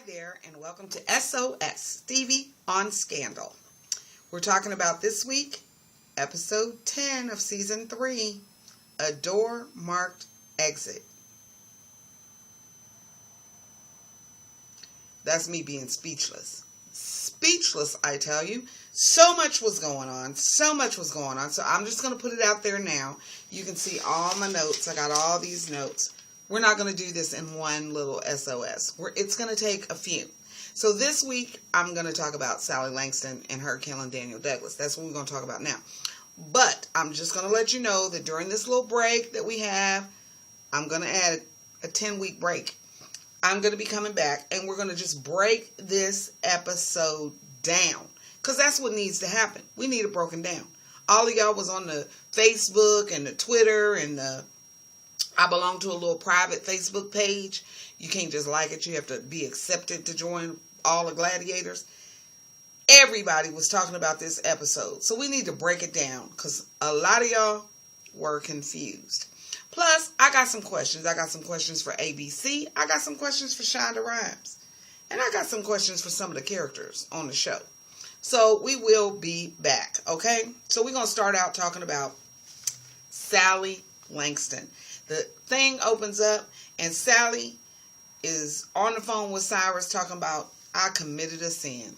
there, and welcome to SOS-Stevi On Scandal. We're talking about this week, episode 10 of season 3, A Door Marked Exit. That's me being speechless. Speechless, I tell you. So much was going on. So I'm just going to put it out there now. You can see all my notes. I got all these notes. We're not going to do this in one little SOS. It's going to take a few. So this week, I'm going to talk about Sally Langston and her killing Daniel Douglas. That's what we're going to talk about now. But I'm just going to let you know that during this little break that we have, I'm going to add a 10-week break. I'm going to be coming back, and we're going to just break this episode down. Because that's what needs to happen. We need it broken down. All of y'all was on the Facebook and the Twitter and I belong to a little private Facebook page. You can't just like it. You have to be accepted to join all the gladiators. Everybody was talking about this episode. So we need to break it down because a lot of y'all were confused. Plus, I got some questions. I got some questions for ABC. I got some questions for Shonda Rhimes. And I got some questions for some of the characters on the show. So we will be back, okay? So we're going to start out talking about Sally Langston. The thing opens up and Sally is on the phone with Cyrus talking about, I committed a sin.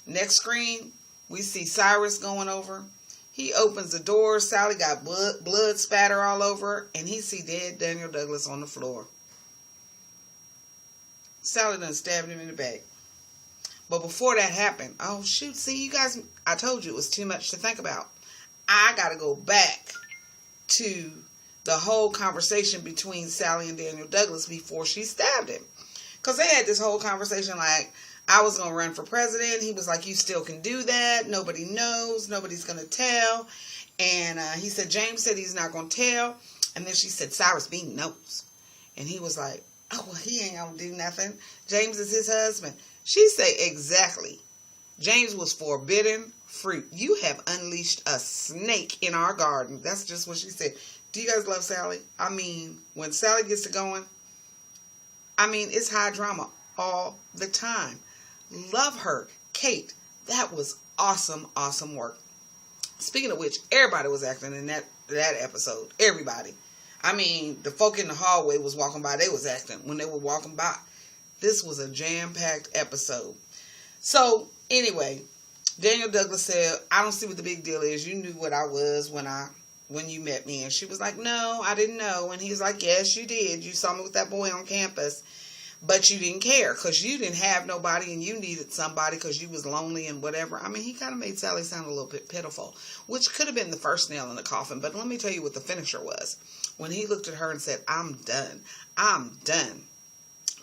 Next screen, we see Cyrus going over. He opens the door. Sally got blood spatter all over, and he see dead Daniel Douglas on the floor. Sally done stabbed him in the back. But before that happened, oh shoot, see you guys, I told you it was too much to think about. I got to go back to the whole conversation between Sally and Daniel Douglas before she stabbed him. Because they had this whole conversation like, I was going to run for president. He was like, you still can do that. Nobody knows. Nobody's going to tell. And he said, James said he's not going to tell. And then she said, Cyrus Bean knows. And he was like, oh, well, he ain't going to do nothing. James is his husband. She said, exactly. James was forbidden fruit. You have unleashed a snake in our garden. That's just what she said. Do you guys love Sally? I mean, when Sally gets to going, I mean, it's high drama all the time. Love her. Kate, that was awesome, awesome work. Speaking of which, everybody was acting in that episode. Everybody. I mean, the folk in the hallway was walking by. They was acting when they were walking by. This was a jam-packed episode. So, anyway, Daniel Douglas said, I don't see what the big deal is. You knew what I was when you met me. And she was like, no, I didn't know. And he was like, yes, you did. You saw me with that boy on campus. But you didn't care because you didn't have nobody and you needed somebody because you was lonely and whatever. I mean, he kind of made Sally sound a little bit pitiful, which could have been the first nail in the coffin. But let me tell you what the finisher was. When he looked at her and said, I'm done. I'm done.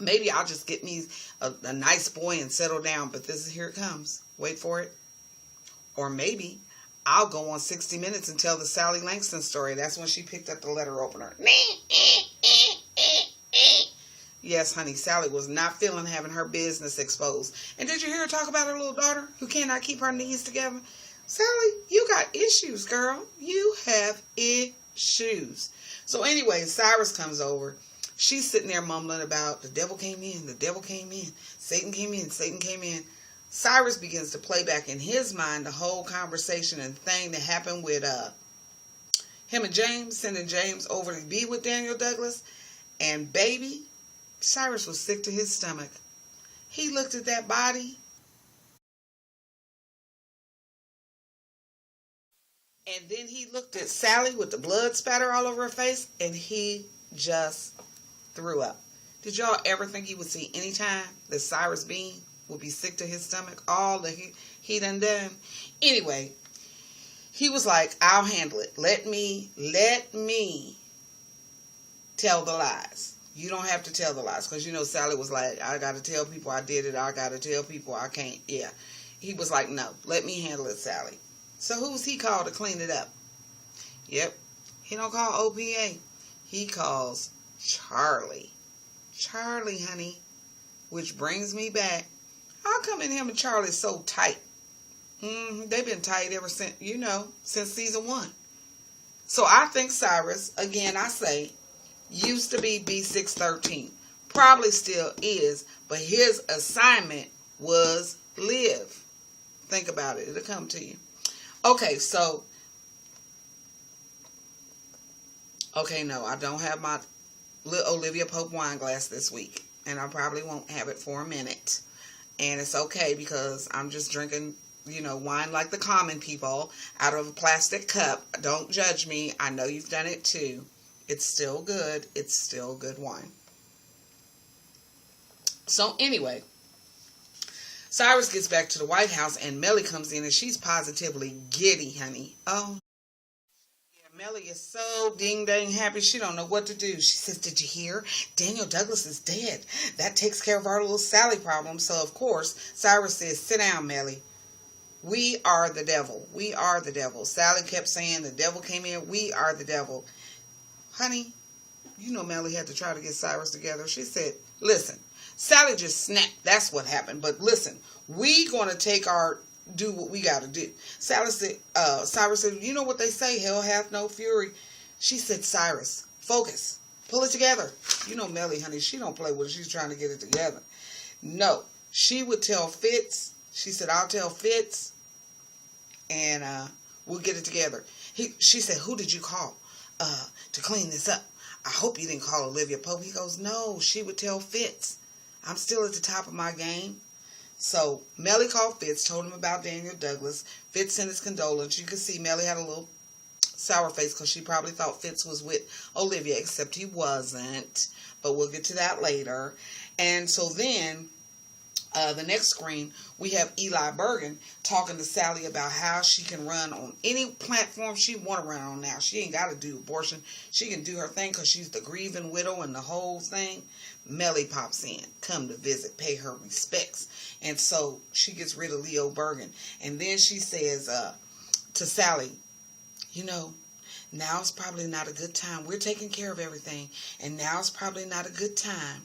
Maybe I'll just get me a nice boy and settle down. But here it comes. Wait for it. Or maybe I'll go on 60 Minutes and tell the Sally Langston story. That's when she picked up the letter opener. Yes, honey, Sally was not feeling having her business exposed. And did you hear her talk about her little daughter who cannot keep her knees together? Sally, you got issues, girl. You have issues. So anyway, Cyrus comes over. She's sitting there mumbling about the devil came in, the devil came in, Satan came in, Satan came in. Cyrus begins to play back in his mind the whole conversation and thing that happened with him and James, sending James over to be with Daniel Douglas. And baby, Cyrus was sick to his stomach. He looked at that body. And then he looked at Sally with the blood spatter all over her face. And he just threw up. Did y'all ever think you would see any time that Cyrus Bean would be sick to his stomach? All that he done. Anyway, he was like, I'll handle it. Let me tell the lies. You don't have to tell the lies. Because, you know, Sally was like, I got to tell people I did it. I got to tell people I can't. Yeah. He was like, no, let me handle it, Sally. So who's he called to clean it up? Yep. He don't call OPA. He calls Charlie. Charlie, honey. Which brings me back. How come him and Charlie so tight? They've been tight ever since, since season 1. So I think Cyrus, again, I say, used to be B613. Probably still is, but his assignment was live. Think about it. It'll come to you. Okay, so, okay, no, I don't have my Olivia Pope wine glass this week, and I probably won't have it for a minute. And it's okay because I'm just drinking, wine like the common people out of a plastic cup. Don't judge me. I know you've done it too. It's still good. It's still good wine. So anyway, Cyrus gets back to the White House and Melly comes in and she's positively giddy, honey. Oh, yeah, Melly is so ding-dang happy. She don't know what to do. She says, did you hear? Daniel Douglas is dead. That takes care of our little Sally problem. So, of course, Cyrus says, sit down, Melly. We are the devil. We are the devil. Sally kept saying the devil came in. We are the devil. Honey, Melly had to try to get Cyrus together. She said, listen, Sally just snapped. That's what happened. But listen, we going to do what we got to do. Cyrus said, you know what they say, hell hath no fury. She said, Cyrus, focus. Pull it together. Melly, honey, she don't play with it. She's trying to get it together. No, she would tell Fitz. She said, I'll tell Fitz and we'll get it together. She said, who did you call to clean this up? I hope you didn't call Olivia Pope. He goes, no, she would tell Fitz. I'm still at the top of my game. So Melly called Fitz, told him about Daniel Douglas. Fitz sent his condolence. You could see Melly had a little sour face because she probably thought Fitz was with Olivia, except he wasn't. But we'll get to that later. And so then, the next screen, we have Eli Bergen talking to Sally about how she can run on any platform she want to run on now. She ain't got to do abortion. She can do her thing because she's the grieving widow and the whole thing. Melly pops in, come to visit, pay her respects. And so she gets rid of Leo Bergen. And then she says to Sally, now's probably not a good time. We're taking care of everything. And now's probably not a good time.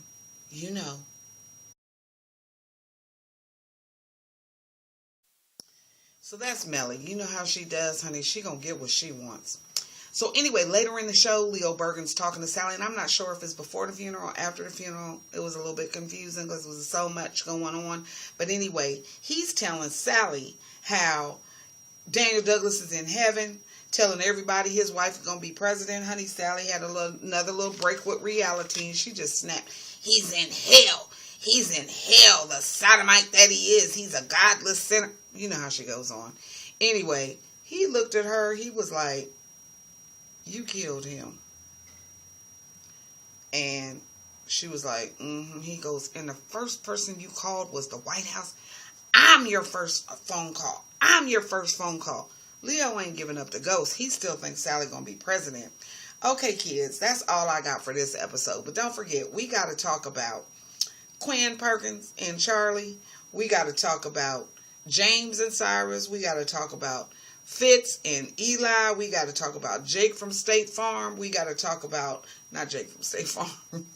So that's Melly. You know how she does, honey. She gonna get what she wants. So anyway, later in the show, Leo Bergen's talking to Sally, and I'm not sure if it's before the funeral or after the funeral. It was a little bit confusing because there was so much going on. But anyway, he's telling Sally how Daniel Douglas is in heaven, telling everybody his wife is going to be president. Honey, Sally had another little break with reality, and she just snapped. He's in hell. He's in hell, the sodomite that he is. He's a godless sinner. You know how she goes on. Anyway, he looked at her. He was like, you killed him. And she was like, He goes, and the first person you called was the White House. I'm your first phone call. I'm your first phone call. Leo ain't giving up the ghost. He still thinks Sally gonna be president. Okay, kids, that's all I got for this episode. But don't forget, we got to talk about Quinn Perkins and Charlie. We got to talk about James and Cyrus. We got to talk about Fitz and Eli. We got to talk about Jake from State Farm. We got to talk about, not Jake from State Farm,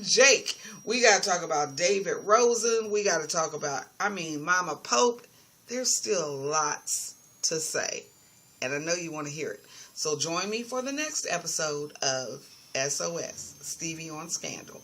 Jake. We got to talk about David Rosen. We got to talk about, Mama Pope. There's still lots to say. And I know you want to hear it. So join me for the next episode of SOS-Stevi On Scandal.